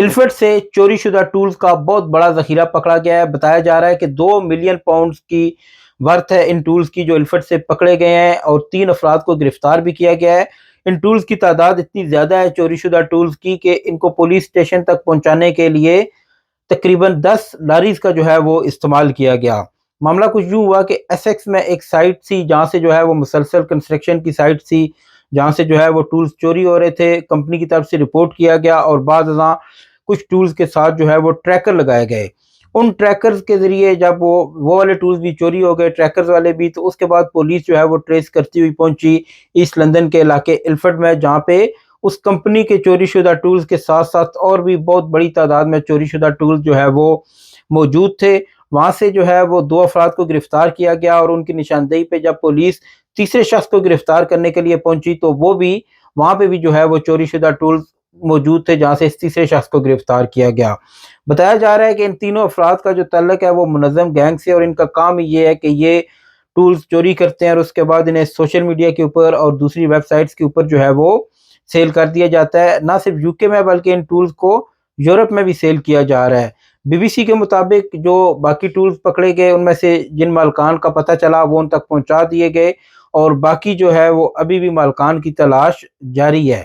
الفٹ سے چوری شدہ ٹولز کا بہت بڑا ذخیرہ پکڑا گیا ہے۔ بتایا جا رہا ہے کہ 2 ملین پاؤنڈز کی ورتھ ہے ان ٹولز کی جو الفٹ سے پکڑے گئے ہیں، اور 3 افراد کو گرفتار بھی کیا گیا ہے۔ ان ٹولز کی تعداد اتنی زیادہ ہے چوری شدہ ٹولز کی کہ ان کو پولیس اسٹیشن تک پہنچانے کے لیے تقریباً 10 لاریز کا جو ہے وہ استعمال کیا گیا۔ معاملہ کچھ یوں ہوا کہ ایسیکس میں ایک سائٹ تھی جہاں سے جو ہے وہ مسلسل کنسٹرکشن کی سائٹ تھی، جہاں سے جو ہے وہ ٹولز چوری ہو رہے تھے۔ کمپنی کی طرف سے رپورٹ کیا گیا اور بعد ازاں کچھ ٹولز کے ساتھ جو ہے وہ ٹریکر لگائے گئے۔ ان ٹریکرز کے ذریعے جب وہ والے ٹولز بھی چوری ہو گئے، ٹریکرز والے بھی، تو اس کے بعد پولیس جو ہے وہ ٹریس کرتی ہوئی پہنچی ایسٹ لندن کے علاقے الفٹ میں، جہاں پہ اس کمپنی کے چوری شدہ ٹولز کے ساتھ ساتھ اور بھی بہت بڑی تعداد میں چوری شدہ ٹولز جو ہے وہ موجود تھے۔ وہاں سے جو ہے وہ 2 افراد کو گرفتار کیا گیا، اور ان کی نشاندہی پہ جب پولیس تیسرے شخص کو گرفتار کرنے کے لیے پہنچی تو وہ بھی وہاں پہ بھی جو ہے وہ چوری شدہ ٹولز موجود تھے، جہاں سے اس تیسرے شخص کو گرفتار کیا گیا۔ بتایا جا رہا ہے کہ ان تینوں افراد کا جو تعلق ہے وہ منظم گینگ سے، اور ان کا کام یہ ہے کہ یہ ٹولز چوری کرتے ہیں اور اس کے بعد انہیں سوشل میڈیا کے اوپر اور دوسری ویب سائٹس کے اوپر جو ہے وہ سیل کر دیا جاتا ہے۔ نہ صرف یو کے میں بلکہ ان ٹولز کو یورپ میں بھی سیل کیا جا رہا ہے۔ بی بی سی کے مطابق جو باقی ٹولز پکڑے گئے ان میں سے جن مالکان کا پتہ چلا وہ ان تک پہنچا دیے گئے، اور باقی جو ہے وہ ابھی بھی مالکان کی تلاش جاری ہے۔